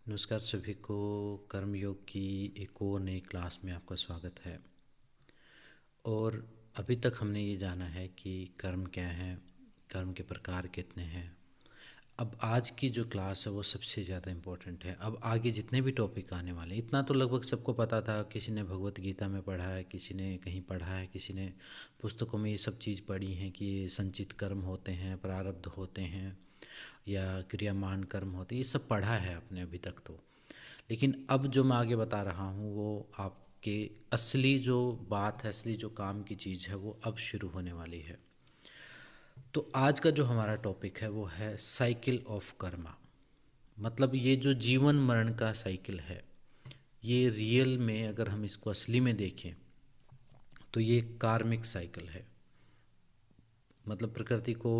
नमस्कार सभी को। कर्मयोग की एक और नई क्लास में आपका स्वागत है। और अभी तक हमने ये जाना है कि कर्म क्या है, कर्म के प्रकार कितने हैं। अब आज की जो क्लास है वो सबसे ज़्यादा इम्पोर्टेंट है। अब आगे जितने भी टॉपिक आने वाले हैं, इतना तो लगभग सबको पता था। किसी ने भगवत गीता में पढ़ा है, किसी ने कहीं पढ़ा है, किसी ने पुस्तकों में ये सब चीज़ पढ़ी हैं कि ये संचित कर्म होते हैं, प्रारब्ध होते हैं या क्रियामान कर्म होते हैं। ये सब पढ़ा है आपने अभी तक तो। लेकिन अब जो मैं आगे बता रहा हूँ वो आपके असली जो बात है, असली जो काम की चीज़ है वो अब शुरू होने वाली है। तो आज का जो हमारा टॉपिक है वो है साइकिल ऑफ कर्मा। मतलब ये जो जीवन मरण का साइकिल है, ये रियल में अगर हम इसको असली में देखें तो ये कार्मिक साइकिल है। मतलब प्रकृति को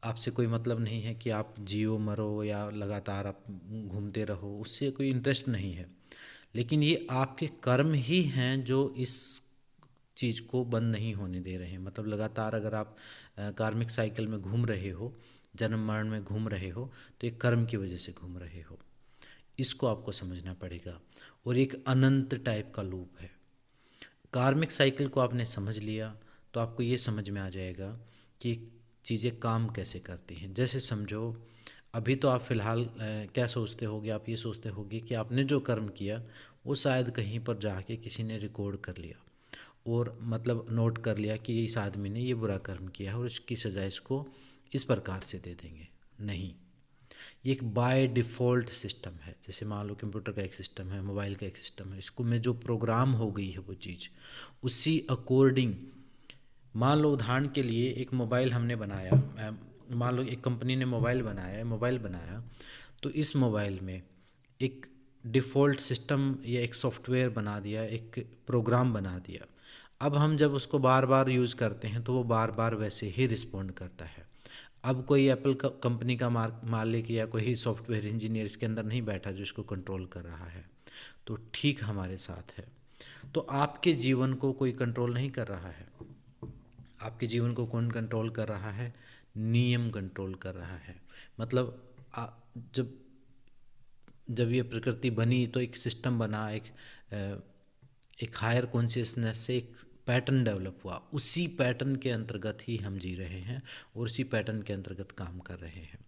आपसे कोई मतलब नहीं है कि आप जियो मरो या लगातार आप घूमते रहो, उससे कोई इंटरेस्ट नहीं है। लेकिन ये आपके कर्म ही हैं जो इस चीज़ को बंद नहीं होने दे रहे हैं। मतलब लगातार अगर आप कार्मिक साइकिल में घूम रहे हो, जन्म मरण में घूम रहे हो, तो एक कर्म की वजह से घूम रहे हो। इसको आपको समझना पड़ेगा। और एक अनंत टाइप का लूप है। कार्मिक साइकिल को आपने समझ लिया तो आपको ये समझ में आ जाएगा कि चीज़ें काम कैसे करती हैं। जैसे समझो, अभी तो आप फ़िलहाल क्या सोचते होगे, आप ये सोचते होगे कि आपने जो कर्म किया वो शायद कहीं पर जाके किसी ने रिकॉर्ड कर लिया और मतलब नोट कर लिया कि इस आदमी ने ये बुरा कर्म किया है और इसकी सज़ा इसको इस प्रकार से दे देंगे। नहीं, ये एक बाय डिफ़ॉल्ट सिस्टम है। जैसे मान लो कंप्यूटर का एक सिस्टम है, मोबाइल का एक सिस्टम है, इसको में जो प्रोग्राम हो गई है वो चीज़ उसी अकॉर्डिंग। मान लो उदाहरण के लिए एक मोबाइल हमने बनाया, मान लो एक कंपनी ने मोबाइल बनाया, तो इस मोबाइल में एक डिफ़ॉल्ट सिस्टम या एक सॉफ्टवेयर बना दिया, एक प्रोग्राम बना दिया। अब हम जब उसको बार बार यूज़ करते हैं तो वो बार बार वैसे ही रिस्पॉन्ड करता है। अब कोई एप्पल कंपनी का मालिक या कोई सॉफ्टवेयर इंजीनियर इसके अंदर नहीं बैठा जो इसको कंट्रोल कर रहा है। तो ठीक हमारे साथ है। तो आपके जीवन को कोई कंट्रोल नहीं कर रहा है। आपके जीवन को कौन कंट्रोल कर रहा है? नियम कंट्रोल कर रहा है। मतलब जब जब ये प्रकृति बनी तो एक सिस्टम बना, एक हायर कॉन्शियसनेस से एक पैटर्न डेवलप हुआ। उसी पैटर्न के अंतर्गत ही हम जी रहे हैं और उसी पैटर्न के अंतर्गत काम कर रहे हैं।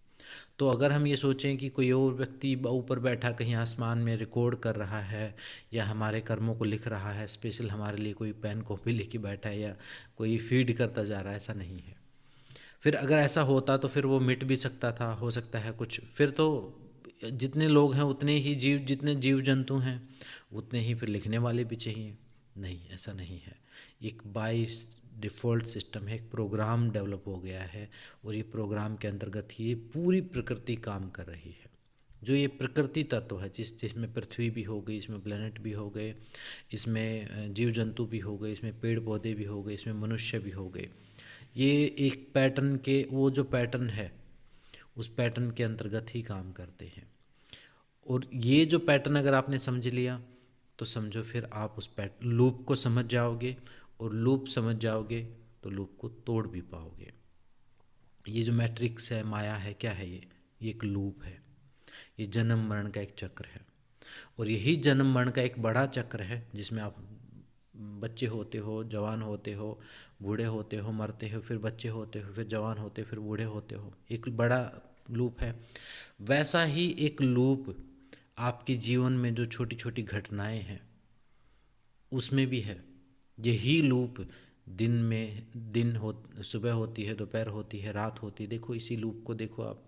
तो अगर हम ये सोचें कि कोई और व्यक्ति ऊपर बैठा कहीं आसमान में रिकॉर्ड कर रहा है या हमारे कर्मों को लिख रहा है, स्पेशल हमारे लिए कोई पेन कॉपी लेके बैठा है या कोई फीड करता जा रहा है, ऐसा नहीं है। फिर अगर ऐसा होता तो फिर वो मिट भी सकता था, हो सकता है कुछ। फिर तो जितने लोग हैं उतने ही जीव, जितने जीव जंतु हैं उतने ही फिर लिखने वाले भी चाहिए। नहीं, ऐसा नहीं है। एक बाय डिफ़ॉल्ट सिस्टम है, एक प्रोग्राम डेवलप हो गया है और ये प्रोग्राम के अंतर्गत ही ये पूरी प्रकृति काम कर रही है। जो ये प्रकृति तत्व है, जिसमें पृथ्वी भी हो गई, इसमें प्लेनेट भी हो गए, इसमें जीव जंतु भी हो गए, इसमें पेड़ पौधे भी हो गए, इसमें मनुष्य भी हो गए। ये एक पैटर्न के, वो जो पैटर्न है उस पैटर्न के अंतर्गत ही काम करते हैं। और ये जो पैटर्न अगर आपने समझ लिया तो समझो फिर आप उस लूप को समझ जाओगे। और लूप समझ जाओगे तो लूप को तोड़ भी पाओगे। ये जो मैट्रिक्स है, माया है, क्या है ये एक लूप है। ये जन्म मरण का एक चक्र है। और यही जन्म मरण का एक बड़ा चक्र है जिसमें आप बच्चे होते हो, जवान होते हो, बूढ़े होते हो, मरते हो, फिर बच्चे होते हो, फिर जवान होते हो, फिर बूढ़े होते हो। एक बड़ा लूप है। वैसा ही एक लूप आपके जीवन में जो छोटी छोटी घटनाएं हैं उसमें भी है। यही लूप दिन में, सुबह होती है, दोपहर होती है, रात होती है। देखो इसी लूप को देखो आप।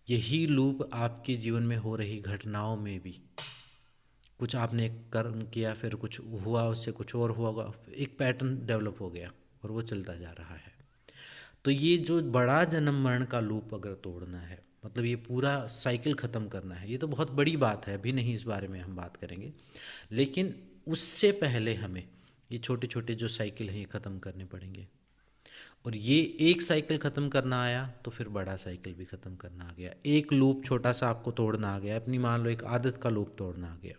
यही लूप आपके जीवन में हो रही घटनाओं में भी, कुछ आपने कर्म किया, फिर कुछ हुआ, उससे कुछ और हुआ, एक पैटर्न डेवलप हो गया और वो चलता जा रहा है। तो ये जो बड़ा जन्म मरण का लूप अगर तोड़ना है, मतलब ये पूरा साइकिल ख़त्म करना है, ये तो बहुत बड़ी बात है। अभी नहीं इस बारे में हम बात करेंगे। लेकिन उससे पहले हमें ये छोटे छोटे जो साइकिल हैं ये ख़त्म करने पड़ेंगे। और ये एक साइकिल ख़त्म करना आया तो फिर बड़ा साइकिल भी ख़त्म करना आ गया। एक लूप छोटा सा आपको तोड़ना आ गया, अपनी मान लो एक आदत का लूप तोड़ना आ गया,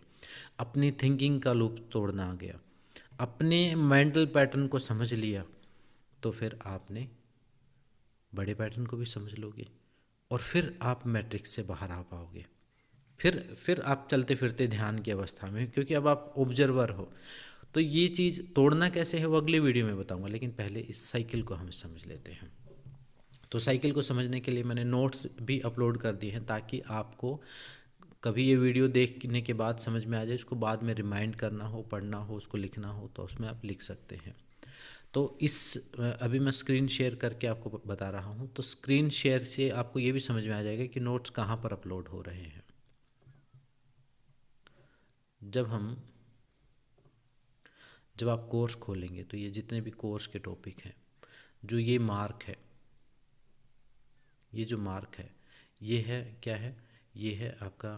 अपनी थिंकिंग का लूप तोड़ना आ गया, अपने मेंटल पैटर्न को समझ लिया, तो फिर आपने बड़े पैटर्न को भी समझ लोगे और फिर आप मैट्रिक्स से बाहर आ पाओगे। फिर आप चलते फिरते ध्यान की अवस्था में, क्योंकि अब आप ऑब्जर्वर हो। तो ये चीज़ तोड़ना कैसे है वो अगली वीडियो में बताऊंगा, लेकिन पहले इस साइकिल को हम समझ लेते हैं। तो साइकिल को समझने के लिए मैंने नोट्स भी अपलोड कर दिए हैं, ताकि आपको कभी ये वीडियो देखने के बाद समझ में आ जाए, उसको बाद में रिमाइंड करना हो, पढ़ना हो, उसको लिखना हो तो उसमें आप लिख सकते हैं। तो अभी मैं स्क्रीन शेयर करके आपको बता रहा हूँ। तो स्क्रीन शेयर से आपको ये भी समझ में आ जाएगा कि नोट्स कहाँ पर अपलोड हो रहे हैं। जब आप कोर्स खोलेंगे तो ये जितने भी कोर्स के टॉपिक हैं, जो ये मार्क है, ये जो मार्क है, ये है क्या है, ये है आपका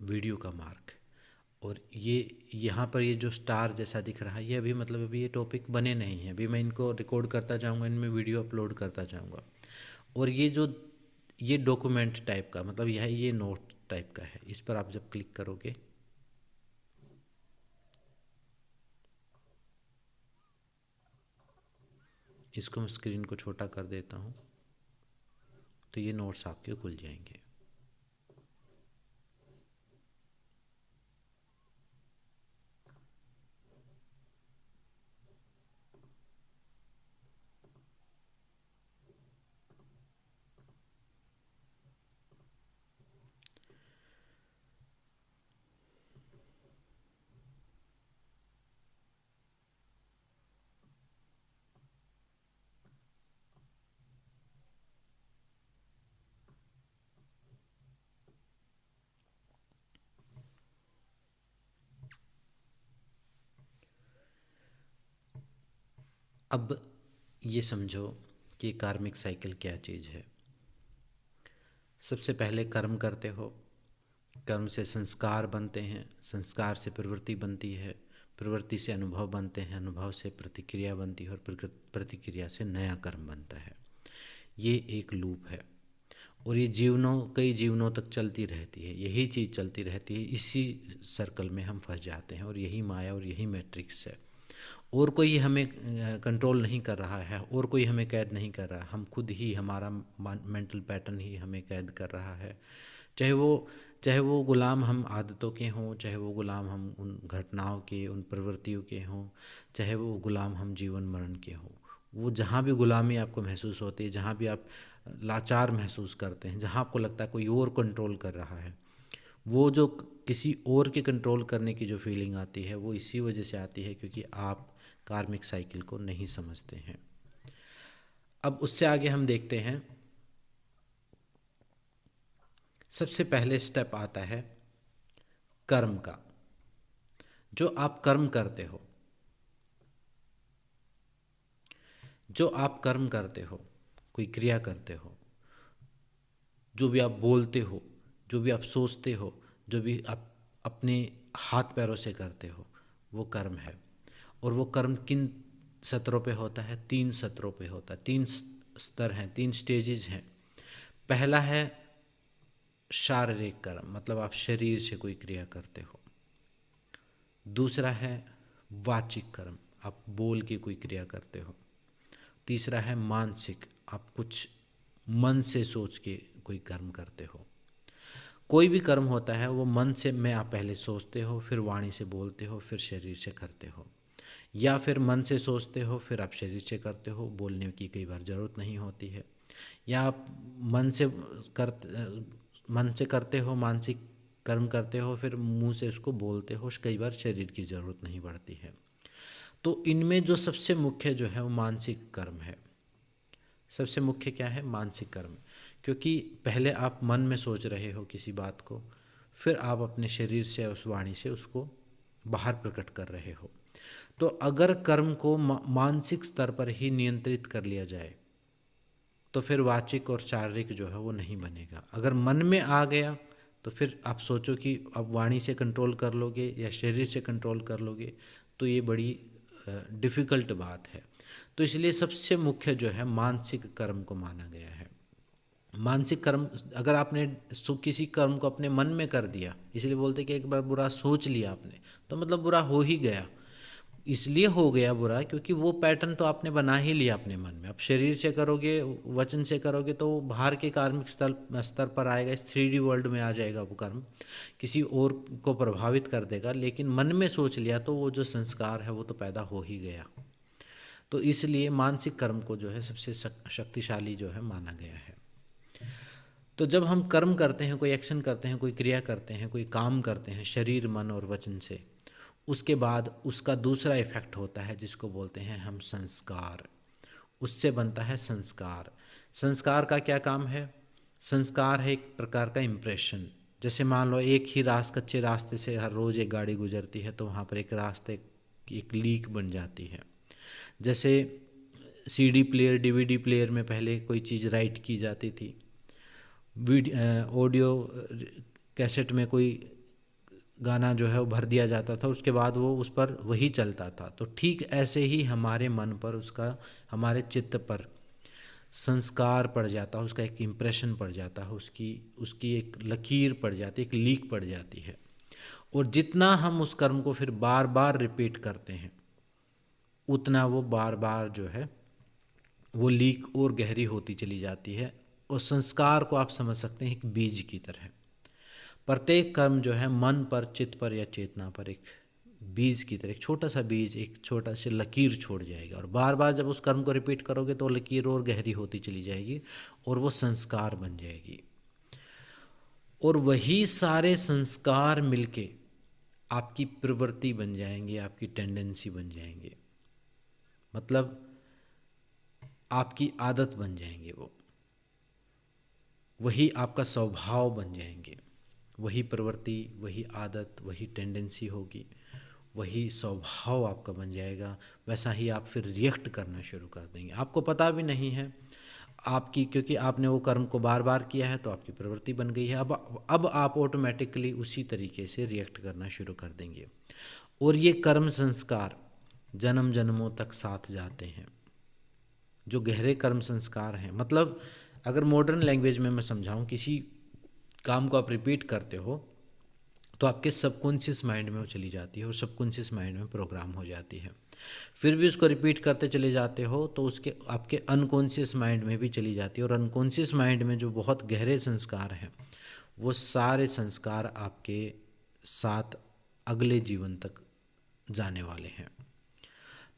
वीडियो का मार्क। और ये यहाँ पर ये जो स्टार जैसा दिख रहा है, ये अभी मतलब अभी ये टॉपिक बने नहीं हैं, अभी मैं इनको रिकॉर्ड करता जाऊँगा, इनमें वीडियो अपलोड करता जाऊँगा। और ये डॉक्यूमेंट टाइप का, मतलब यह ये नोट टाइप का है। इस पर आप जब क्लिक करोगे, इसको मैं स्क्रीन को छोटा कर देता हूँ, तो ये नोट्स आपके खुल जाएंगे। अब ये समझो कि कार्मिक साइकिल क्या चीज़ है। सबसे पहले कर्म करते हो, कर्म से संस्कार बनते हैं, संस्कार से प्रवृत्ति बनती है, प्रवृत्ति से अनुभव बनते हैं, अनुभव से प्रतिक्रिया बनती है, और प्रतिक्रिया से नया कर्म बनता है। ये एक लूप है, और ये कई जीवनों तक चलती रहती है। यही चीज़ चलती रहती है, इसी सर्कल में हम फंस जाते हैं, और यही माया और यही मैट्रिक्स है। और कोई हमें कंट्रोल नहीं कर रहा है, और कोई हमें कैद नहीं कर रहा, हम खुद ही, हमारा मेंटल पैटर्न ही हमें कैद कर रहा है। चाहे वो गुलाम हम आदतों के हों, चाहे वो गुलाम हम उन घटनाओं के, उन प्रवृत्तियों के हों, चाहे वो गुलाम हम जीवन मरण के हों। वो जहाँ भी गुलामी आपको महसूस होती है, जहाँ भी आप लाचार महसूस करते हैं, जहाँ आपको लगता है कोई और कंट्रोल कर रहा है, वो जो किसी और के कंट्रोल करने की जो फीलिंग आती है, वो इसी वजह से आती है क्योंकि आप कार्मिक साइकिल को नहीं समझते हैं। अब उससे आगे हम देखते हैं, सबसे पहले स्टेप आता है कर्म का। जो आप कर्म करते हो, जो आप कर्म करते हो, कोई क्रिया करते हो, जो भी आप बोलते हो, जो भी आप सोचते हो, जो भी आप अपने हाथ पैरों से करते हो, वो कर्म है। और वो कर्म किन सत्रों पे होता है? 3 सत्रों पे होता है। 3 स्तर हैं, 3 स्टेजेस हैं। पहला है शारीरिक कर्म, मतलब आप शरीर से कोई क्रिया करते हो। दूसरा है वाचिक कर्म, आप बोल के कोई क्रिया करते हो। तीसरा है मानसिक, आप कुछ मन से सोच के कोई कर्म करते हो। कोई भी कर्म होता है वो मन से में आप पहले सोचते हो, फिर वाणी से बोलते हो, फिर शरीर से करते हो। या फिर मन से सोचते हो, फिर आप शरीर से करते हो, बोलने की कई बार ज़रूरत नहीं होती है। या आप मन से करते हो, मानसिक कर्म करते हो, फिर मुंह से उसको बोलते हो, कई बार शरीर की ज़रूरत नहीं पड़ती है। तो इनमें जो सबसे मुख्य जो है वो मानसिक कर्म है। सबसे मुख्य क्या है? मानसिक कर्म। क्योंकि पहले आप मन में सोच रहे हो किसी बात को, फिर आप अपने शरीर से, उस वाणी से उसको बाहर प्रकट कर रहे हो। तो अगर कर्म को मानसिक स्तर पर ही नियंत्रित कर लिया जाए तो फिर वाचिक और शारीरिक जो है वो नहीं बनेगा। अगर मन में आ गया तो फिर आप सोचो कि अब वाणी से कंट्रोल कर लोगे या शरीर से कंट्रोल कर लोगे, तो ये बड़ी डिफ़िकल्ट बात है। तो इसलिए सबसे मुख्य जो है मानसिक कर्म को माना गया है। मानसिक कर्म, अगर आपने किसी कर्म को अपने मन में कर दिया, इसलिए बोलते कि एक बार बुरा सोच लिया आपने, तो मतलब बुरा हो ही गया। इसलिए हो गया बुरा क्योंकि वो पैटर्न तो आपने बना ही लिया अपने मन में। अब शरीर से करोगे, वचन से करोगे तो वो बाहर के कार्मिक स्तर पर आएगा, इस 3D वर्ल्ड में आ जाएगा वो कर्म, किसी और को प्रभावित कर देगा। लेकिन मन में सोच लिया तो वो जो संस्कार है वो तो पैदा हो ही गया। तो इसलिए मानसिक कर्म को जो है सबसे शक्तिशाली जो है माना गया है। तो जब हम कर्म करते हैं, कोई एक्शन करते हैं, कोई क्रिया करते हैं, कोई काम करते हैं शरीर, मन और वचन से, उसके बाद उसका दूसरा इफेक्ट होता है जिसको बोलते हैं हम संस्कार। उससे बनता है संस्कार। संस्कार का क्या काम है? संस्कार है एक प्रकार का इम्प्रेशन। जैसे मान लो एक ही कच्चे रास्ते से हर रोज़ एक गाड़ी गुजरती है तो वहाँ पर एक रास्ते की एक लीक बन जाती है। जैसे CD प्लेयर, DVD प्लेयर में पहले कोई चीज़ राइट की जाती थी, ऑडियो कैसेट में कोई गाना जो है वो भर दिया जाता था, उसके बाद वो उस पर वही चलता था। तो ठीक ऐसे ही हमारे मन पर उसका, हमारे चित्त पर संस्कार पड़ जाता है, उसका एक इम्प्रेशन पड़ जाता है, उसकी एक लकीर पड़ जाती है, एक लीक पड़ जाती है। और जितना हम उस कर्म को फिर बार बार रिपीट करते हैं उतना वो बार बार जो है वो लीक और गहरी होती चली जाती है। और संस्कार को आप समझ सकते हैं एक बीज की तरह। प्रत्येक कर्म जो है मन पर, चित्त पर या चेतना पर एक बीज की तरह, एक छोटा सा बीज, एक छोटा सा लकीर छोड़ जाएगा। और बार बार जब उस कर्म को रिपीट करोगे तो लकीर और गहरी होती चली जाएगी और वो संस्कार बन जाएगी। और वही सारे संस्कार मिलके आपकी प्रवृत्ति बन जाएंगे, आपकी टेंडेंसी बन जाएंगे, मतलब आपकी आदत बन जाएंगे। वो वही आपका स्वभाव बन जाएंगे। वही प्रवृत्ति, वही आदत, वही टेंडेंसी होगी, वही स्वभाव आपका बन जाएगा। वैसा ही आप फिर रिएक्ट करना शुरू कर देंगे। आपको पता भी नहीं है आपकी, क्योंकि आपने वो कर्म को बार बार किया है तो आपकी प्रवृत्ति बन गई है। अब आप ऑटोमेटिकली उसी तरीके से रिएक्ट करना शुरू कर देंगे। और ये कर्म संस्कार जन्म जन्मों तक साथ जाते हैं। जो गहरे कर्म संस्कार हैं, मतलब अगर मॉडर्न लैंग्वेज में मैं समझाऊं, किसी काम को आप रिपीट करते हो तो आपके सबकॉन्शियस माइंड में वो चली जाती है और सबकॉन्शियस माइंड में प्रोग्राम हो जाती है। फिर भी उसको रिपीट करते चले जाते हो तो उसके आपके अनकॉन्शियस माइंड में भी चली जाती है। और अनकॉन्शियस माइंड में जो बहुत गहरे संस्कार हैं वो सारे संस्कार आपके साथ अगले जीवन तक जाने वाले हैं।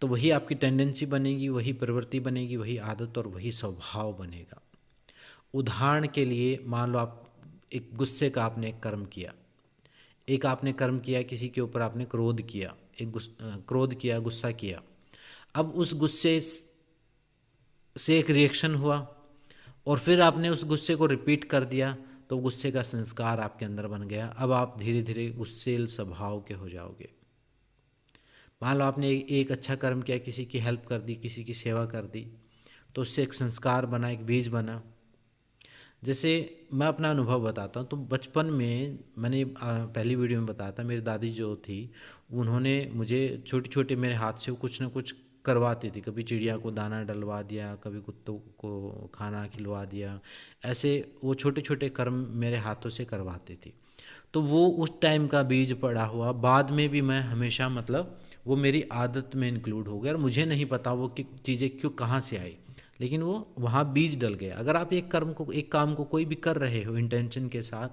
तो वही आपकी टेंडेंसी बनेगी, वही प्रवृत्ति बनेगी, वही आदत और वही स्वभाव बनेगा। उदाहरण के लिए मान लो आप एक गुस्से का आपने एक कर्म किया, एक आपने कर्म किया किसी के ऊपर, आपने क्रोध किया, क्रोध किया, गुस्सा किया। अब उस गुस्से से एक रिएक्शन हुआ और फिर आपने उस गुस्से को रिपीट कर दिया तो गुस्से का संस्कार आपके अंदर बन गया। अब आप धीरे धीरे गुस्सेल स्वभाव के हो जाओगे। मान लो आपने एक अच्छा कर्म किया, किसी की हेल्प कर दी, किसी की सेवा कर दी, तो उससे एक संस्कार बना, एक बीज बना। जैसे मैं अपना अनुभव बताता हूँ तो बचपन में मैंने पहली वीडियो में बताया था, मेरी दादी जो थी उन्होंने मुझे छोटे छोटे मेरे हाथ से कुछ ना कुछ करवाती थी। कभी चिड़िया को दाना डलवा दिया, कभी कुत्तों को खाना खिलवा दिया, ऐसे वो छोटे छोटे कर्म मेरे हाथों से करवाती थी। तो वो उस टाइम का बीज पड़ा हुआ बाद में भी मैं हमेशा, मतलब वो मेरी आदत में इंक्लूड हो गया और मुझे नहीं पता वो कि चीज़ें क्यों कहाँ से आई, लेकिन वो वहाँ बीज डल गया। अगर आप एक काम को कोई भी कर रहे हो, इंटेंशन के साथ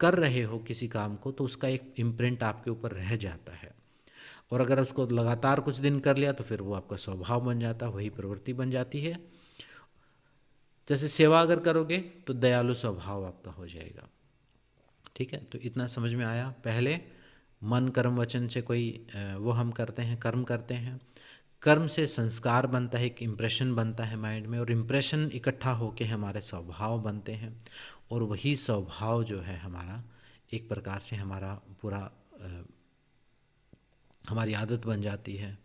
कर रहे हो किसी काम को, तो उसका एक इम्प्रिंट आपके ऊपर रह जाता है। और अगर उसको लगातार कुछ दिन कर लिया तो फिर वो आपका स्वभाव बन जाता है, वही प्रवृत्ति बन जाती है। जैसे सेवा अगर करोगे तो दयालु स्वभाव आपका हो जाएगा। ठीक है, तो इतना समझ में आया। पहले मन कर्म वचन से कोई वो हम करते हैं, कर्म करते हैं, कर्म से संस्कार बनता है, एक इम्प्रेशन बनता है माइंड में, और इम्प्रेशन इकट्ठा होके हमारे स्वभाव बनते हैं। और वही स्वभाव जो है हमारा एक प्रकार से हमारा पूरा हमारी आदत बन जाती है,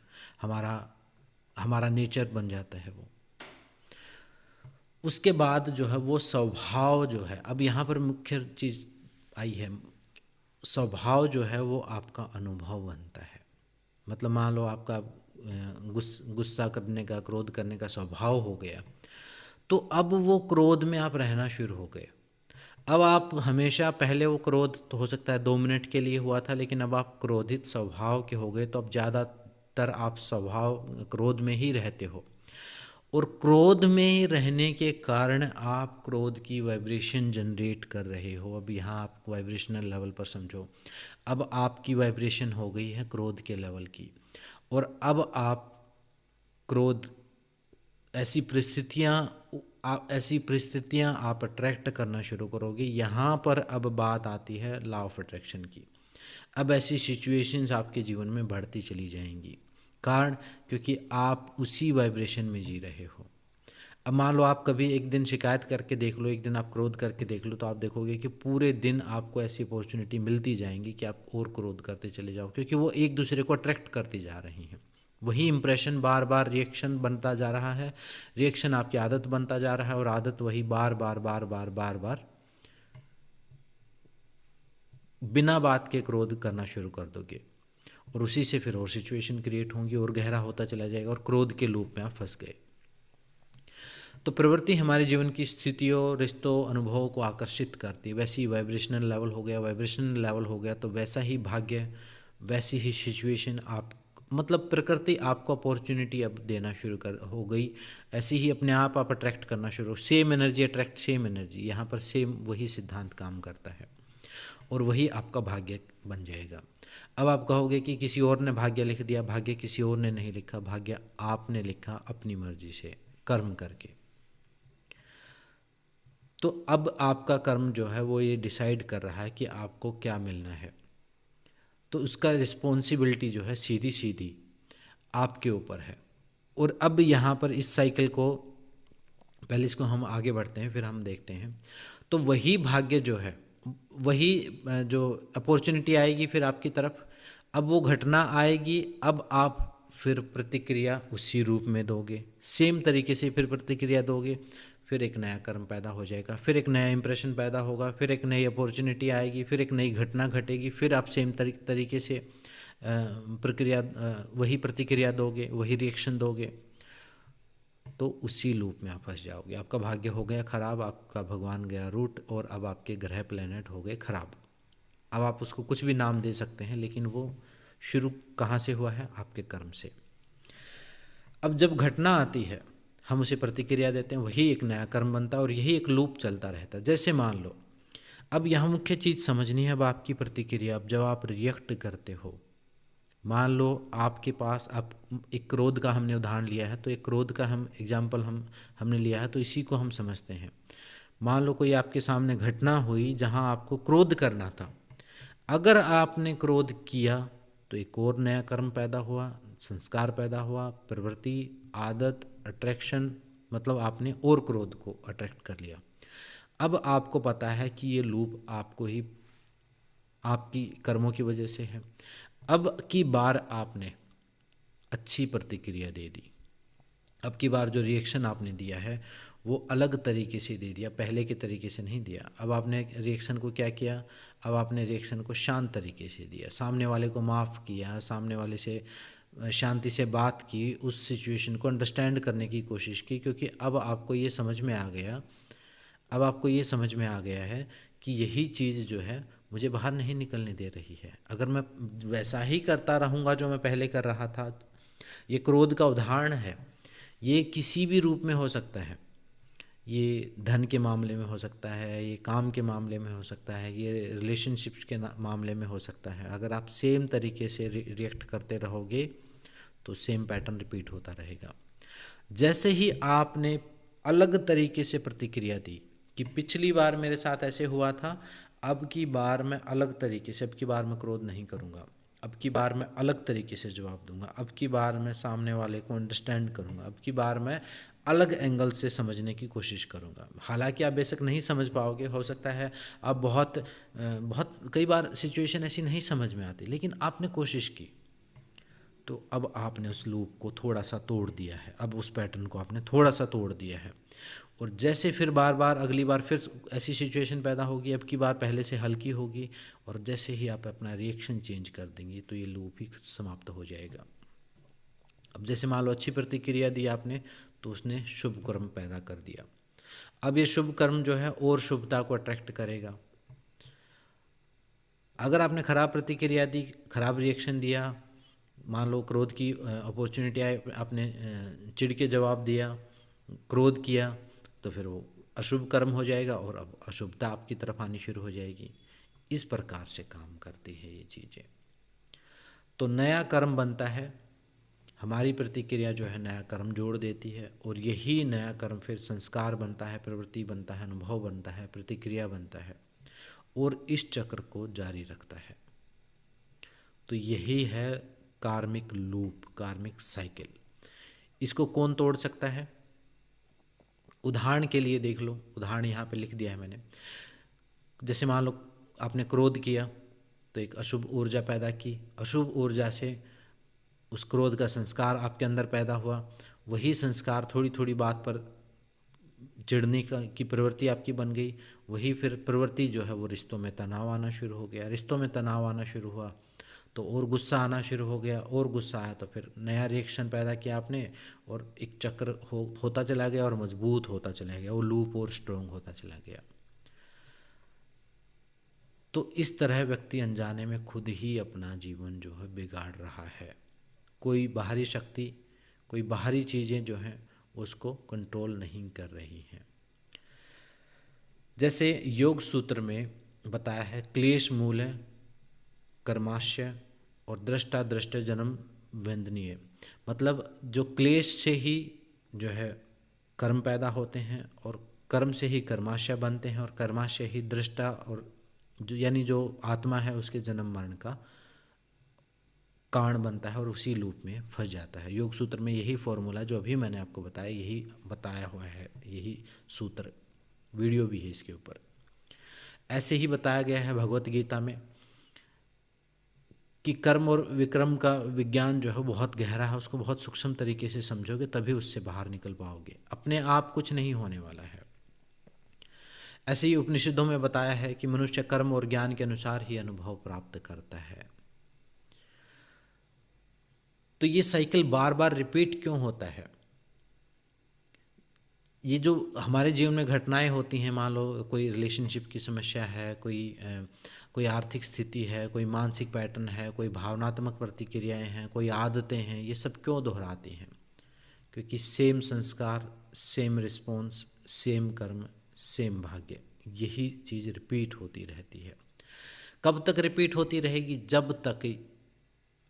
हमारा नेचर बन जाता है वो। उसके बाद जो है वो स्वभाव जो है, अब यहाँ पर मुख्य चीज़ आई है, स्वभाव जो है वो आपका अनुभव बनता है। मतलब मान लो आपका गुस्सा करने का, क्रोध करने का स्वभाव हो गया, तो अब वो क्रोध में आप रहना शुरू हो गए। अब आप हमेशा, पहले वो क्रोध तो हो सकता है 2 मिनट के लिए हुआ था, लेकिन अब आप क्रोधित स्वभाव के हो गए तो अब ज़्यादा अधिकतर आप स्वभाव क्रोध में ही रहते हो, और क्रोध में रहने के कारण आप क्रोध की वाइब्रेशन जनरेट कर रहे हो। अब यहाँ आप वाइब्रेशनल लेवल पर समझो, अब आपकी वाइब्रेशन हो गई है क्रोध के लेवल की, और अब आप क्रोध ऐसी परिस्थितियाँ आप अट्रैक्ट करना शुरू करोगे। यहाँ पर अब बात आती है लॉ ऑफ अट्रैक्शन की। अब ऐसी सिचुएशंस आपके जीवन में बढ़ती चली जाएंगी, कारण क्योंकि आप उसी वाइब्रेशन में जी रहे हो। अब मान लो आप कभी एक दिन शिकायत करके देख लो, एक दिन आप क्रोध करके देख लो, तो आप देखोगे कि पूरे दिन आपको ऐसी अपॉर्चुनिटी मिलती जाएंगी कि आप और क्रोध करते चले जाओ, क्योंकि वो एक दूसरे को अट्रैक्ट करती जा रही हैं। वही इंप्रेशन बार बार रिएक्शन बनता जा रहा है, रिएक्शन आपकी आदत बनता जा रहा है, और आदत वही बार बार बार बार बार बार बिना बात के क्रोध करना शुरू कर दोगे, और उसी से फिर और सिचुएशन क्रिएट होंगी और गहरा होता चला जाएगा, और क्रोध के लूप में आप फंस गए। तो प्रवृत्ति हमारे जीवन की स्थितियों, रिश्तों, अनुभवों को आकर्षित करती है। वैसे ही वाइब्रेशनल लेवल हो गया, वाइब्रेशनल लेवल हो गया तो वैसा ही भाग्य, वैसी ही सिचुएशन आप, मतलब प्रकृति आपको अपॉर्चुनिटी अब देना शुरू कर हो गई। ऐसे ही अपने आप अट्रैक्ट करना शुरू, same energy attract same energy, यहाँ पर सेम वही सिद्धांत काम करता है, और वही आपका भाग्य बन जाएगा। अब आप कहोगे कि किसी और ने भाग्य लिख दिया। भाग्य किसी और ने नहीं लिखा, भाग्य आपने लिखा अपनी मर्जी से कर्म करके। तो अब आपका कर्म जो है वो ये डिसाइड कर रहा है कि आपको क्या मिलना है, तो उसका रिस्पॉन्सिबिलिटी जो है सीधी सीधी आपके ऊपर है। और अब यहाँ पर इस साइकिल को, पहले इसको हम आगे बढ़ते हैं फिर हम देखते हैं। तो वही भाग्य जो है, वही जो अपॉर्चुनिटी आएगी फिर आपकी तरफ, अब वो घटना आएगी, अब आप फिर प्रतिक्रिया उसी रूप में दोगे, सेम तरीके से फिर प्रतिक्रिया दोगे, फिर एक नया कर्म पैदा हो जाएगा, फिर एक नया इंप्रेशन पैदा होगा, फिर एक नई अपॉर्चुनिटी आएगी, फिर एक नई घटना घटेगी, फिर आप सेम तरीके से वही प्रतिक्रिया दोगे, वही रिएक्शन दोगे, तो उसी लूप में आप फंस जाओगे। आपका भाग्य हो गया खराब, आपका भगवान गया रूट, और अब आपके ग्रह प्लेनेट हो गए खराब। अब आप उसको कुछ भी नाम दे सकते हैं, लेकिन वो शुरू कहाँ से हुआ है? आपके कर्म से। अब जब घटना आती है हम उसे प्रतिक्रिया देते हैं, वही एक नया कर्म बनता है, और यही एक लूप चलता रहता है। जैसे मान लो, अब यहाँ मुख्य चीज़ समझनी है, अब आपकी प्रतिक्रिया, अब जब आप रिएक्ट करते हो, मान लो आपके पास, आप एक क्रोध का हमने उदाहरण लिया है, तो एक क्रोध का हम एग्जाम्पल हमने लिया है, तो इसी को हम समझते हैं। मान लो कोई आपके सामने घटना हुई जहाँ आपको क्रोध करना था, अगर आपने क्रोध किया तो एक और नया कर्म पैदा हुआ, संस्कार पैदा हुआ, प्रवृत्ति, आदत, अट्रैक्शन, मतलब आपने और क्रोध को अट्रैक्ट कर लिया। अब आपको पता है कि ये लूप आपको ही, आपकी कर्मों की वजह से है। अब की बार आपने अच्छी प्रतिक्रिया दे दी, अब की बार जो रिएक्शन आपने दिया है वो अलग तरीके से दे दिया, पहले के तरीके से नहीं दिया। अब आपने रिएक्शन को क्या किया? अब आपने रिएक्शन को शांत तरीके से दिया, सामने वाले को माफ़ किया, सामने वाले से शांति से बात की, उस सिचुएशन को अंडरस्टैंड करने की कोशिश की, क्योंकि अब आपको ये समझ में आ गया, अब आपको ये समझ में आ गया है कि यही चीज़ जो है मुझे बाहर नहीं निकलने दे रही है। अगर मैं वैसा ही करता रहूँगा जो मैं पहले कर रहा था, ये क्रोध का उदाहरण है, ये किसी भी रूप में हो सकता है, ये धन के मामले में हो सकता है, ये काम के मामले में हो सकता है, ये रिलेशनशिप्स के मामले में हो सकता है। अगर आप सेम तरीके से रिएक्ट करते रहोगे तो सेम पैटर्न रिपीट होता रहेगा। जैसे ही आपने अलग तरीके से प्रतिक्रिया दी कि पिछली बार मेरे साथ ऐसे हुआ था, अब की बार मैं अलग तरीके से, अब की बार मैं क्रोध नहीं करूँगा, अब की बार मैं अलग तरीके से जवाब दूंगा, अब की बार मैं सामने वाले को अंडरस्टैंड करूंगा, अब की बार मैं अलग एंगल से समझने की कोशिश करूंगा। हालांकि आप बेशक नहीं समझ पाओगे, हो सकता है आप बहुत कई बार सिचुएशन ऐसी नहीं समझ में आती, लेकिन आपने कोशिश की, तो अब आपने उस लूप को थोड़ा सा तोड़ दिया है, अब उस पैटर्न को आपने थोड़ा सा तोड़ दिया है। और जैसे फिर बार बार अगली बार फिर ऐसी सिचुएशन पैदा होगी, अब की बार पहले से हल्की होगी, और जैसे ही आप अपना रिएक्शन चेंज कर देंगे तो ये लूप ही समाप्त हो जाएगा। अब जैसे मान लो अच्छी प्रतिक्रिया दी आपने, तो उसने शुभ कर्म पैदा कर दिया। अब ये शुभ कर्म जो है और शुभता को अट्रैक्ट करेगा। अगर आपने खराब प्रतिक्रिया दी, खराब रिएक्शन दिया, मान लो क्रोध की अपॉर्चुनिटी आए, आपने चिढ़ के जवाब दिया, क्रोध किया, तो फिर वो अशुभ कर्म हो जाएगा और अब अशुभता आपकी तरफ आनी शुरू हो जाएगी। इस प्रकार से काम करती है ये चीज़ें। तो नया कर्म बनता है, हमारी प्रतिक्रिया जो है नया कर्म जोड़ देती है, और यही नया कर्म फिर संस्कार बनता है, प्रवृत्ति बनता है, अनुभव बनता है, प्रतिक्रिया बनता है, और इस चक्र को जारी रखता है। तो यही है कार्मिक लूप, कार्मिक साइकिल। इसको कौन तोड़ सकता है? उदाहरण के लिए देख लो, उदाहरण यहाँ पे लिख दिया है मैंने। जैसे मान लो आपने क्रोध किया तो एक अशुभ ऊर्जा पैदा की, अशुभ ऊर्जा से उस क्रोध का संस्कार आपके अंदर पैदा हुआ, वही संस्कार थोड़ी थोड़ी बात पर चिढ़ने की प्रवृत्ति आपकी बन गई, वही फिर प्रवृत्ति जो है वो रिश्तों में तनाव आना शुरू हो गया, रिश्तों में तनाव आना शुरू हुआ तो और गुस्सा आना शुरू हो गया, और गुस्सा आया तो फिर नया रिएक्शन पैदा किया आपने, और एक चक्र होता चला गया और मजबूत होता चला गया, वो लूप और स्ट्रोंग होता चला गया। तो इस तरह व्यक्ति अनजाने में खुद ही अपना जीवन जो है बिगाड़ रहा है। कोई बाहरी शक्ति, कोई बाहरी चीज़ें जो हैं उसको कंट्रोल नहीं कर रही हैं। जैसे योग सूत्र में बताया है, क्लेश मूल है कर्माशय और दृष्टा दृष्ट जन्म वंदनीय। मतलब जो क्लेश से ही जो है कर्म पैदा होते हैं, और कर्म से ही कर्माशय बनते हैं, और कर्माशय ही दृष्टा, और जो यानी जो आत्मा है उसके जन्म मरण का कारण बनता है, और उसी लूप में फंस जाता है। योग सूत्र में यही फॉर्मूला जो अभी मैंने आपको बताया, यही बताया हुआ है, यही सूत्र, वीडियो भी है इसके ऊपर। ऐसे ही बताया गया है भगवत गीता में कि कर्म और विक्रम का विज्ञान जो है बहुत गहरा है, उसको बहुत सूक्ष्म तरीके से समझोगे तभी उससे बाहर निकल पाओगे, अपने आप कुछ नहीं होने वाला है। ऐसे ही उपनिषदों में बताया है कि मनुष्य कर्म और ज्ञान के अनुसार ही अनुभव प्राप्त करता है। तो ये साइकिल बार बार रिपीट क्यों होता है? ये जो हमारे जीवन में घटनाएं होती हैं, मान लो कोई रिलेशनशिप की समस्या है, कोई आर्थिक स्थिति है, कोई मानसिक पैटर्न है, कोई भावनात्मक प्रतिक्रियाएं हैं, कोई आदतें हैं, ये सब क्यों दोहराती हैं? क्योंकि सेम संस्कार, सेम रिस्पॉन्स, सेम कर्म, सेम भाग्य, यही चीज़ रिपीट होती रहती है। कब तक रिपीट होती रहेगी? जब तक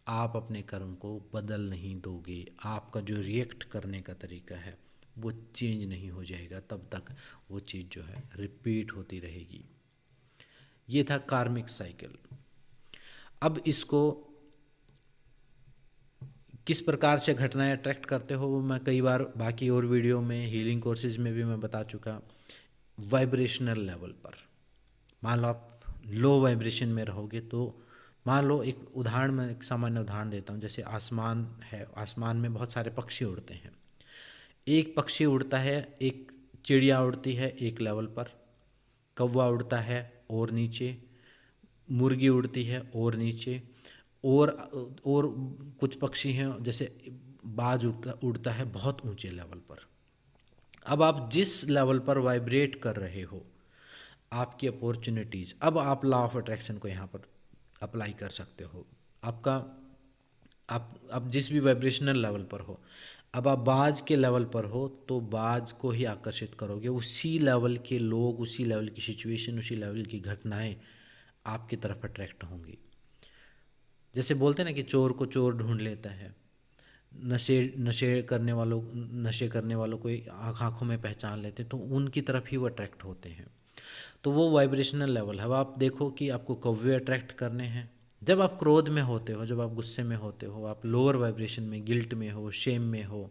आप अपने कर्म को बदल नहीं दोगे, आपका जो रिएक्ट करने का तरीका है वो चेंज नहीं हो जाएगा, तब तक वो चीज़ जो है रिपीट होती रहेगी। ये था कार्मिक साइकिल। अब इसको किस प्रकार से घटनाएं अट्रैक्ट करते हो वो मैं कई बार बाकी और वीडियो में, हीलिंग कोर्सेज में भी मैं बता चुका। वाइब्रेशनल लेवल पर मान लो आप लो वाइब्रेशन में रहोगे, तो मान लो एक उदाहरण, में एक सामान्य उदाहरण देता हूँ। जैसे आसमान है, आसमान में बहुत सारे पक्षी उड़ते हैं। एक पक्षी उड़ता है, एक चिड़िया उड़ती है एक लेवल पर, कौवा उड़ता है और नीचे, मुर्गी उड़ती है और नीचे, और कुछ पक्षी हैं जैसे बाज उड़ता है बहुत ऊंचे लेवल पर। अब आप जिस लेवल पर वाइब्रेट कर रहे हो, आपकी अपॉर्चुनिटीज़, अब आप लॉ ऑफ अट्रैक्शन को यहाँ पर अप्लाई कर सकते हो। आपका आप जिस भी वाइब्रेशनल लेवल पर हो, अब आप बाज के लेवल पर हो तो बाज को ही आकर्षित करोगे। उसी लेवल के लोग, उसी लेवल की सिचुएशन, उसी लेवल की घटनाएं आपकी तरफ अट्रैक्ट होंगी। जैसे बोलते हैं ना कि चोर को चोर ढूंढ लेता है, नशे करने वालों को आँखों में पहचान लेते हैं, तो उनकी तरफ ही वो अट्रैक्ट होते हैं। तो वो वाइब्रेशनल लेवल है। अब आप देखो कि आपको कौवे अट्रैक्ट करने हैं। जब आप क्रोध में होते हो, जब आप गुस्से में होते हो, आप लोअर वाइब्रेशन में, गिल्ट में हो, शेम में हो,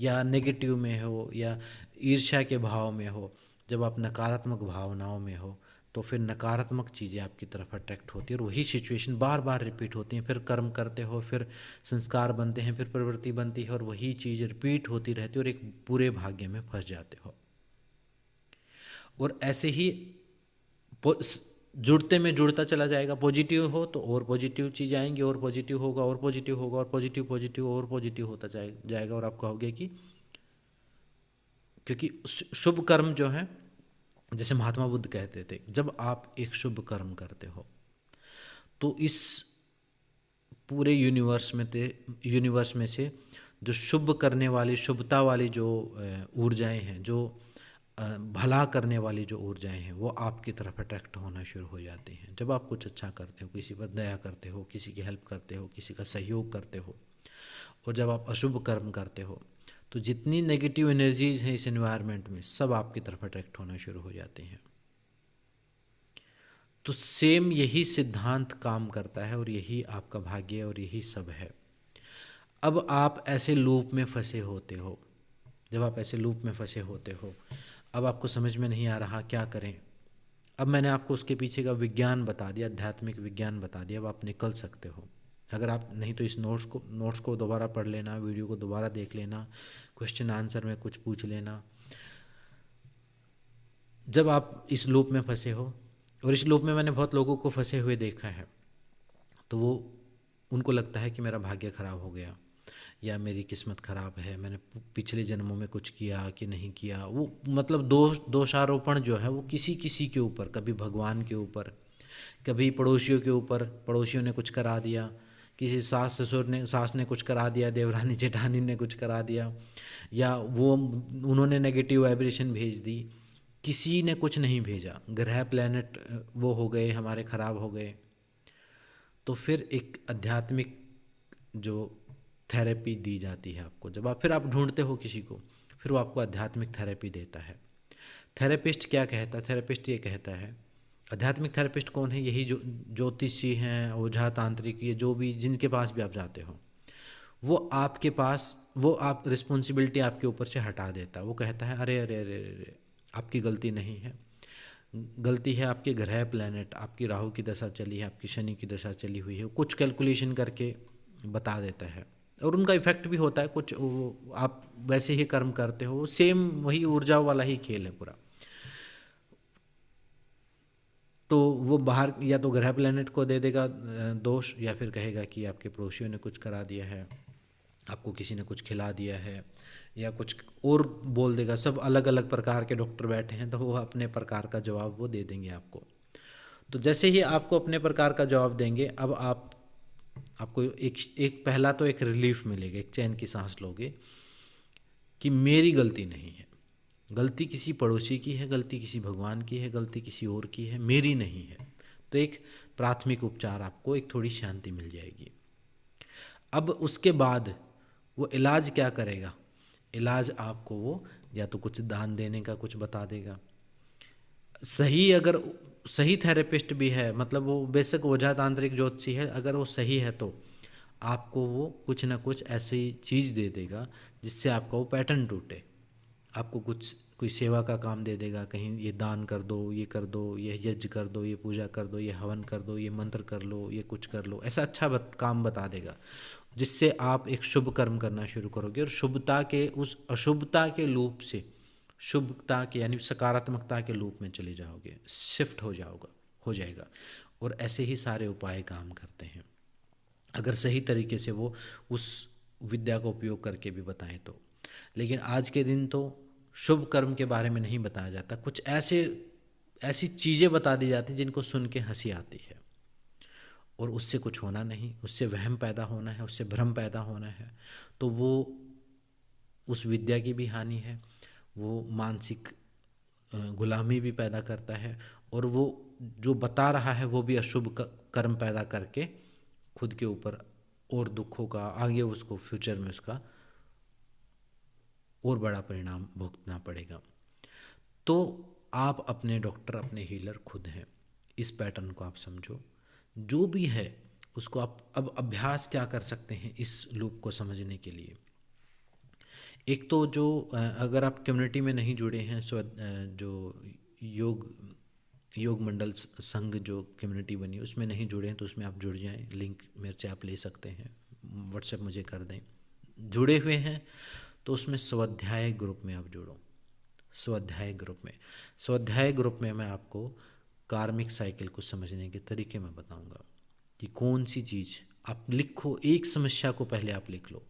या नेगेटिव में हो, या ईर्ष्या के भाव में हो, जब आप नकारात्मक भावनाओं में हो, तो फिर नकारात्मक चीज़ें आपकी तरफ अट्रैक्ट होती है, और वही सिचुएशन बार बार रिपीट होती हैं। फिर कर्म करते हो, फिर संस्कार बनते हैं, फिर प्रवृत्ति बनती है, और वही चीज़ रिपीट होती रहती है, और एक बुरे भाग्य में फंस जाते हो। और ऐसे ही जुड़ते में जुड़ता चला जाएगा। पॉजिटिव हो तो और पॉजिटिव चीज़ आएंगी, और पॉजिटिव होगा, और पॉजिटिव होगा, और पॉजिटिव पॉजिटिव और पॉजिटिव होता जाएगा। और आप कहोगे कि क्योंकि शुभ कर्म जो है, जैसे महात्मा बुद्ध कहते थे, जब आप एक शुभ कर्म करते हो तो इस पूरे यूनिवर्स में से जो शुभ करने वाली, शुभता वाली जो ऊर्जाएं हैं, जो भला करने वाली जो ऊर्जाएं हैं, वो आपकी तरफ अट्रैक्ट होना शुरू हो जाती हैं। जब आप कुछ अच्छा करते हो, किसी पर दया करते हो, किसी की हेल्प करते हो, किसी का सहयोग करते हो, और जब आप अशुभ कर्म करते हो, तो जितनी नेगेटिव एनर्जीज हैं इस एनवायरनमेंट में, सब आपकी तरफ अट्रैक्ट होना शुरू हो जाती हैं। तो सेम यही सिद्धांत काम करता है, और यही आपका भाग्य और यही सब है। अब आप ऐसे लूप में फंसे होते हो, जब आप ऐसे लूप में फंसे होते हो, अब आपको समझ में नहीं आ रहा क्या करें। अब मैंने आपको उसके पीछे का विज्ञान बता दिया, आध्यात्मिक विज्ञान बता दिया, अब आप निकल सकते हो। अगर आप नहीं तो इस नोट्स को दोबारा पढ़ लेना, वीडियो को दोबारा देख लेना, क्वेश्चन आंसर में कुछ पूछ लेना। जब आप इस लूप में फंसे हो, और इस लूप में मैंने बहुत लोगों को फंसे हुए देखा है, तो वो उनको लगता है कि मेरा भाग्य ख़राब हो गया या मेरी किस्मत ख़राब है, मैंने पिछले जन्मों में कुछ किया कि नहीं किया। वो मतलब दोषारोपण जो है वो किसी किसी के ऊपर, कभी भगवान के ऊपर, कभी पड़ोसियों के ऊपर, पड़ोसियों ने कुछ करा दिया, किसी सास ने कुछ करा दिया, देवरानी जेठानी ने कुछ करा दिया, या वो उन्होंने नेगेटिव वाइब्रेशन भेज दी। किसी ने कुछ नहीं भेजा, ग्रह प्लैनेट वो हो गए हमारे, ख़राब हो गए। तो फिर एक आध्यात्मिक जो थेरेपी दी जाती है आपको, जब आप फिर आप ढूंढते हो किसी को, फिर वो आपको आध्यात्मिक थेरेपी देता है। थेरेपिस्ट क्या कहता है? थेरेपिस्ट ये कहता है, आध्यात्मिक थेरेपिस्ट कौन है? यही जो ज्योतिषी हैं, ओझा, तांत्रिक, ये जो भी जिनके पास भी आप जाते हो, वो आपके पास, वो आप रिस्पॉन्सिबिलिटी आपके ऊपर से हटा देता है। वो कहता है अरे अरे अरे अरे, आपकी गलती नहीं है, गलती है आपके ग्रह प्लैनेट, आपकी राहु की दशा चली है, आपकी शनि की दशा चली हुई है, कुछ कैलकुलेशन करके बता देता है, और उनका इफेक्ट भी होता है कुछ। आप वैसे ही कर्म करते हो, सेम वही ऊर्जा वाला ही खेल है पूरा। तो वो बाहर या तो ग्रह प्लैनेट को दे देगा दोष, या फिर कहेगा कि आपके पड़ोसियों ने कुछ करा दिया है, आपको किसी ने कुछ खिला दिया है, या कुछ और बोल देगा। सब अलग अलग प्रकार के डॉक्टर बैठे हैं, तो वो अपने प्रकार का जवाब वो दे देंगे आपको। तो जैसे ही आपको अपने प्रकार का जवाब देंगे, अब आपको एक पहला तो एक रिलीफ मिलेगा, एक चैन की सांस लोगे कि मेरी गलती नहीं है, गलती किसी पड़ोसी की है, गलती किसी भगवान की है, गलती किसी और की है, मेरी नहीं है। तो एक प्राथमिक उपचार, आपको एक थोड़ी शांति मिल जाएगी। अब उसके बाद वो इलाज क्या करेगा? इलाज आपको वो या तो कुछ दान देने का कुछ बता देगा, सही, अगर सही थेरेपिस्ट भी है, मतलब वो बेशक ओझा तांत्रिक ज्योतिषी है, अगर वो सही है तो आपको वो कुछ ना कुछ ऐसी चीज़ दे देगा जिससे आपका वो पैटर्न टूटे। आपको कुछ कोई सेवा का काम दे देगा, कहीं ये दान कर दो, ये कर दो, ये यज्ञ कर दो, ये पूजा कर दो, ये हवन कर दो, ये मंत्र कर लो, ये कुछ कर लो, ऐसा अच्छा काम बता देगा जिससे आप एक शुभ कर्म करना शुरू करोगे, और शुभता के उस अशुभता के लूप से शुभता के यानी सकारात्मकता के लूप में चले जाओगे, शिफ्ट हो जाएगा। और ऐसे ही सारे उपाय काम करते हैं, अगर सही तरीके से वो उस विद्या का उपयोग करके भी बताएं तो। लेकिन आज के दिन तो शुभ कर्म के बारे में नहीं बताया जाता, कुछ ऐसी चीज़ें बता दी जाती जिनको सुन के हंसी आती है, और उससे कुछ होना नहीं, उससे वहम पैदा होना है, उससे भ्रम पैदा होना है। तो वो उस विद्या की भी हानि है, वो मानसिक गुलामी भी पैदा करता है, और वो जो बता रहा है वो भी अशुभ कर्म पैदा करके खुद के ऊपर और दुखों का, आगे उसको फ्यूचर में उसका और बड़ा परिणाम भुगतना पड़ेगा। तो आप अपने डॉक्टर, अपने हीलर खुद हैं। इस पैटर्न को आप समझो, जो भी है उसको आप अब अभ्यास क्या कर सकते हैं इस लूप को समझने के लिए। एक तो जो अगर आप कम्युनिटी में नहीं जुड़े हैं, जो योग योग मंडल संघ जो कम्युनिटी बनी उसमें नहीं जुड़े हैं, तो उसमें आप जुड़ जाएं, लिंक मेरे से आप ले सकते हैं, व्हाट्सएप मुझे कर दें। जुड़े हुए हैं तो उसमें स्वाध्याय ग्रुप में आप जुड़ो। स्वाध्याय ग्रुप में मैं आपको कार्मिक साइकिल को समझने के तरीके में बताऊंगा कि कौन सी चीज़ आप लिखो। एक समस्या को पहले आप लिख लो,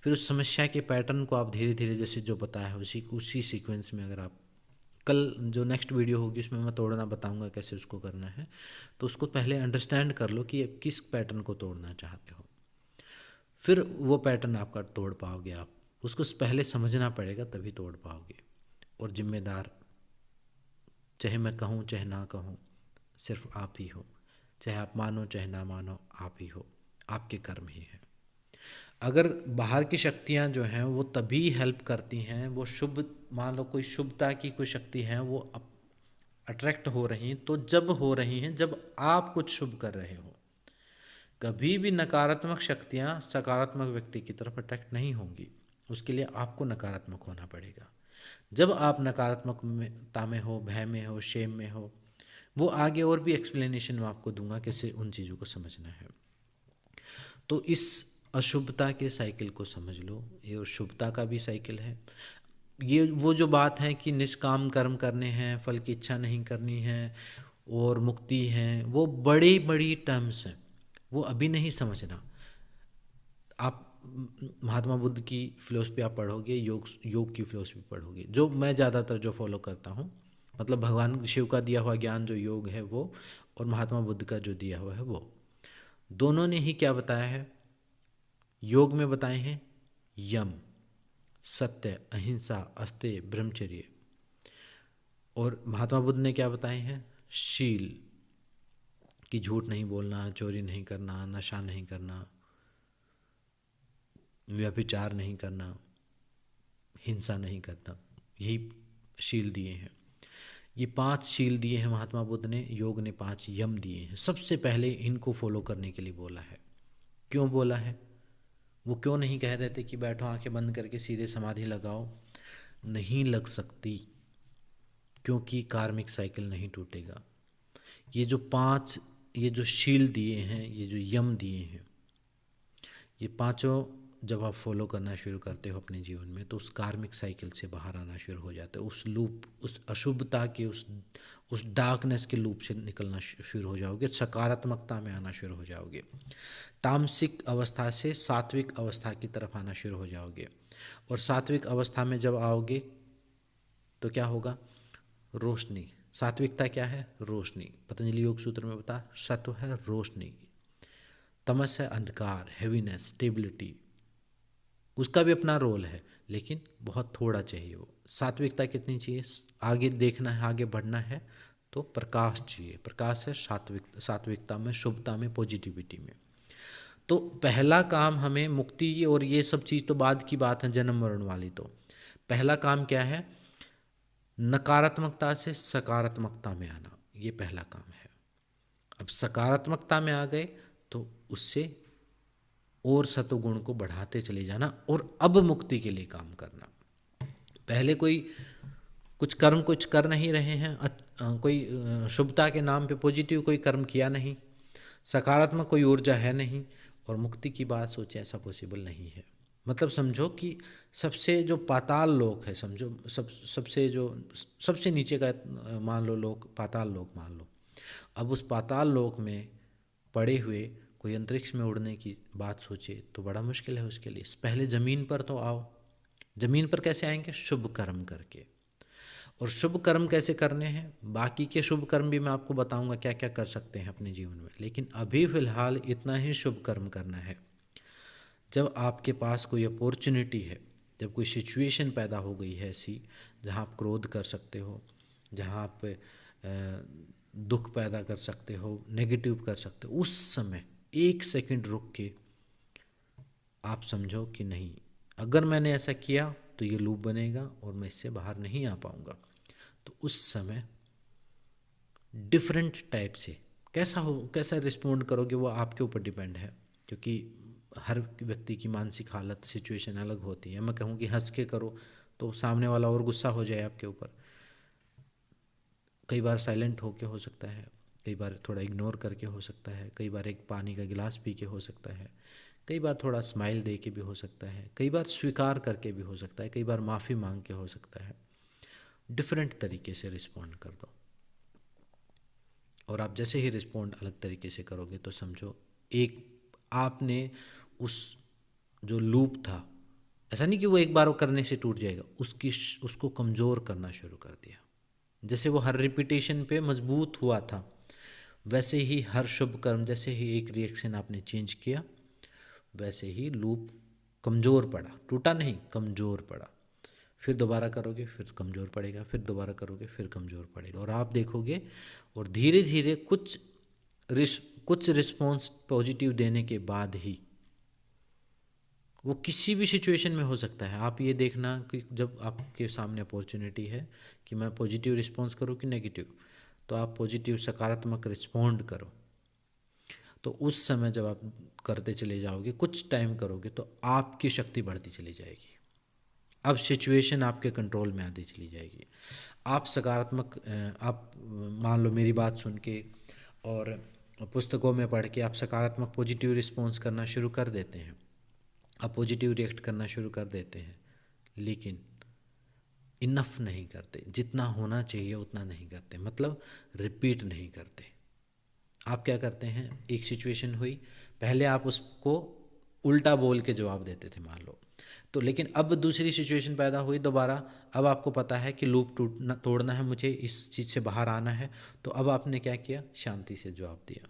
फिर उस समस्या के पैटर्न को आप धीरे धीरे जैसे जो बताया है उसी सीक्वेंस में अगर आप कल जो नेक्स्ट वीडियो होगी उसमें मैं तोड़ना बताऊंगा कैसे उसको करना है। तो उसको पहले अंडरस्टैंड कर लो कि आप किस पैटर्न को तोड़ना चाहते हो, फिर वो पैटर्न आपका तोड़ पाओगे। आप उसको पहले समझना पड़ेगा तभी तोड़ पाओगे। और जिम्मेदार, चाहे मैं कहूँ चाहे ना कहूँ, सिर्फ आप ही हो। चाहे आप मानो चाहे ना मानो, आप ही हो, आपके कर्म ही है। अगर बाहर की शक्तियाँ जो हैं वो तभी हेल्प करती हैं, वो शुभ, मान लो कोई शुभता की कोई शक्ति है वो अट्रैक्ट हो रही हैं, तो जब हो रही हैं जब आप कुछ शुभ कर रहे हो। कभी भी नकारात्मक शक्तियाँ सकारात्मक व्यक्ति की तरफ अट्रैक्ट नहीं होंगी, उसके लिए आपको नकारात्मक होना पड़ेगा। जब आप नकारात्मकता में हो, भय में हो, शेम में हो, वो आगे और भी एक्सप्लेनेशन मैं आपको दूंगा कैसे उन चीज़ों को समझना है। तो इस अशुभता के साइकिल को समझ लो, ये शुभता का भी साइकिल है। ये वो जो बात है कि निष्काम कर्म करने हैं, फल की इच्छा नहीं करनी है और मुक्ति है, वो बड़ी बड़ी टर्म्स हैं, वो अभी नहीं समझना। आप महात्मा बुद्ध की फिलोसफी आप पढ़ोगे, योग की फिलोसफी पढ़ोगे, जो मैं ज़्यादातर जो फॉलो करता हूँ, मतलब भगवान शिव का दिया हुआ ज्ञान जो योग है वो, और महात्मा बुद्ध का जो दिया हुआ है वो, दोनों ने ही क्या बताया है। योग में बताए हैं यम, सत्य, अहिंसा, अस्तेय, ब्रह्मचर्य। और महात्मा बुद्ध ने क्या बताए हैं, शील, कि झूठ नहीं बोलना, चोरी नहीं करना, नशा नहीं करना, व्यभिचार नहीं करना, हिंसा नहीं करना, यही शील दिए हैं। ये 5 शील दिए हैं महात्मा बुद्ध ने, योग ने 5 यम दिए हैं। सबसे पहले इनको फॉलो करने के लिए बोला है। क्यों बोला है? वो क्यों नहीं कह देते कि बैठो आंखें बंद करके सीधे समाधि लगाओ? नहीं लग सकती, क्योंकि कार्मिक साइकिल नहीं टूटेगा। ये जो 5, ये जो शील दिए हैं, ये जो यम दिए हैं, ये पांचों जब आप फॉलो करना शुरू करते हो अपने जीवन में, तो उस कार्मिक साइकिल से बाहर आना शुरू हो जाते हो, उस लूप, उस अशुभता के, उस डार्कनेस के लूप से निकलना शुरू हो जाओगे, सकारात्मकता में आना शुरू हो जाओगे, तामसिक अवस्था से सात्विक अवस्था की तरफ आना शुरू हो जाओगे। और सात्विक अवस्था में जब आओगे तो क्या होगा? रोशनी। सात्विकता क्या है? रोशनी। पतंजलि योग सूत्र में बता, सत्व है रोशनी, तमस है अंधकार, हैवीनेस, स्टेबिलिटी। उसका भी अपना रोल है, लेकिन बहुत थोड़ा चाहिए। वो सात्विकता कितनी चाहिए? आगे देखना है, आगे बढ़ना है तो प्रकाश चाहिए। प्रकाश है सात्विकता में, शुभता में, पॉजिटिविटी में। तो पहला काम हमें मुक्ति, और ये सब चीज़ तो बाद की बात है, जन्म मरण वाली। तो पहला काम क्या है? नकारात्मकता से सकारात्मकता में आना, ये पहला काम है। अब सकारात्मकता में आ गए तो उससे और सत्वगुण को बढ़ाते चले जाना, और अब मुक्ति के लिए काम करना। पहले कोई कुछ कर नहीं रहे हैं, कोई शुभता के नाम पे पॉजिटिव कोई कर्म किया नहीं, सकारात्मक कोई ऊर्जा है नहीं, और मुक्ति की बात सोचे, ऐसा पॉसिबल नहीं है। मतलब समझो कि सबसे जो पाताल लोक है, समझो सबसे नीचे का मान लो लोक, पाताल लोक मान लो। अब उस पाताल लोक में पड़े हुए कोई अंतरिक्ष में उड़ने की बात सोचे तो बड़ा मुश्किल है उसके लिए। पहले ज़मीन पर तो आओ। ज़मीन पर कैसे आएंगे? शुभ कर्म करके। और शुभ कर्म कैसे करने हैं, बाकी के शुभ कर्म भी मैं आपको बताऊंगा क्या क्या कर सकते हैं अपने जीवन में, लेकिन अभी फ़िलहाल इतना ही शुभ कर्म करना है। जब आपके पास कोई अपॉर्चुनिटी है, जब कोई सिचुएशन पैदा हो गई है ऐसी जहाँ आप क्रोध कर सकते हो, जहाँ आप दुख पैदा कर सकते हो, नेगेटिव कर सकते हो, उस समय 1 सेकंड रुक के आप समझो कि नहीं, अगर मैंने ऐसा किया तो ये लूप बनेगा और मैं इससे बाहर नहीं आ पाऊँगा। तो उस समय डिफरेंट टाइप से कैसा रिस्पोंड करोगे वो आपके ऊपर डिपेंड है, क्योंकि हर व्यक्ति की मानसिक हालत, सिचुएशन अलग होती है। मैं कहूँ कि हंस के करो तो सामने वाला और गुस्सा हो जाए आपके ऊपर। कई बार साइलेंट होके हो सकता है, कई बार थोड़ा इग्नोर करके हो सकता है, कई बार एक पानी का गिलास पी के हो सकता है, कई बार थोड़ा स्माइल दे के भी हो सकता है, कई बार स्वीकार करके भी हो सकता है, कई बार माफ़ी मांग के हो सकता है। डिफरेंट तरीके से रिस्पॉन्ड कर दो, और आप जैसे ही रिस्पॉन्ड अलग तरीके से करोगे तो समझो एक आपने उस जो लूप था, ऐसा नहीं कि वो एक बार वो करने से टूट जाएगा, उसको कमज़ोर करना शुरू कर दिया। जैसे वो हर रिपीटेशन पे मजबूत हुआ था, वैसे ही हर शुभ कर्म, जैसे ही एक रिएक्शन आपने चेंज किया, वैसे ही लूप कमज़ोर पड़ा, टूटा नहीं, कमज़ोर पड़ा। फिर दोबारा करोगे फिर कमज़ोर पड़ेगा, फिर दोबारा करोगे फिर कमज़ोर पड़ेगा, और आप देखोगे और धीरे धीरे कुछ रिस्पॉन्स पॉजिटिव देने के बाद ही, वो किसी भी सिचुएशन में हो सकता है। आप ये देखना कि जब आपके सामने अपॉर्चुनिटी है कि मैं पॉजिटिव रिस्पॉन्स करूँ कि नेगेटिव, तो आप पॉजिटिव सकारात्मक रिस्पॉन्ड करो। तो उस समय जब आप करते चले जाओगे, कुछ टाइम करोगे, तो आपकी शक्ति बढ़ती चली जाएगी। अब सिचुएशन आपके कंट्रोल में आती चली जाएगी। आप सकारात्मक आप मान लो मेरी बात सुन के और पुस्तकों में पढ़ के आप सकारात्मक पॉजिटिव रिस्पॉन्स करना शुरू कर देते हैं, आप पॉजिटिव रिएक्ट करना शुरू कर देते हैं, लेकिन इनफ नहीं करते, जितना होना चाहिए उतना नहीं करते, मतलब रिपीट नहीं करते। आप क्या करते हैं, एक सिचुएशन हुई, पहले आप उसको उल्टा बोल के जवाब देते थे मान लो, तो लेकिन अब दूसरी सिचुएशन पैदा हुई दोबारा, अब आपको पता है कि लूप तोड़ना है, मुझे इस चीज़ से बाहर आना है, तो अब आपने क्या किया, शांति से जवाब दिया,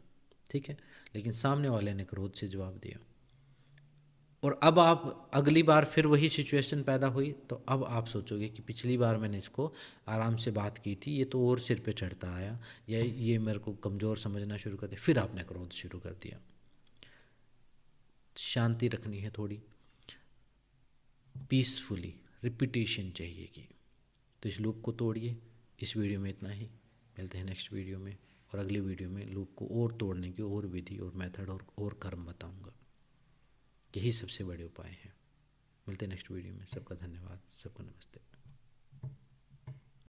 ठीक है, लेकिन सामने वाले ने क्रोध से जवाब दिया। और अब आप अगली बार फिर वही सिचुएशन पैदा हुई, तो अब आप सोचोगे कि पिछली बार मैंने इसको आराम से बात की थी, ये तो और सिर पे चढ़ता आया, या ये मेरे को कमज़ोर समझना शुरू कर दिया, फिर आपने क्रोध शुरू कर दिया। शांति रखनी है थोड़ी, पीसफुली रिपीटेशन चाहिए कि, तो इस लूप को तोड़िए। इस वीडियो में इतना ही, मिलते हैं नेक्स्ट वीडियो में, और अगली वीडियो में लूप को और तोड़ने की और विधि और मेथड और कर्म बताऊंगा। यही सबसे बड़े उपाय हैं। मिलते हैं नेक्स्ट वीडियो में। सबका धन्यवाद, सबको नमस्ते।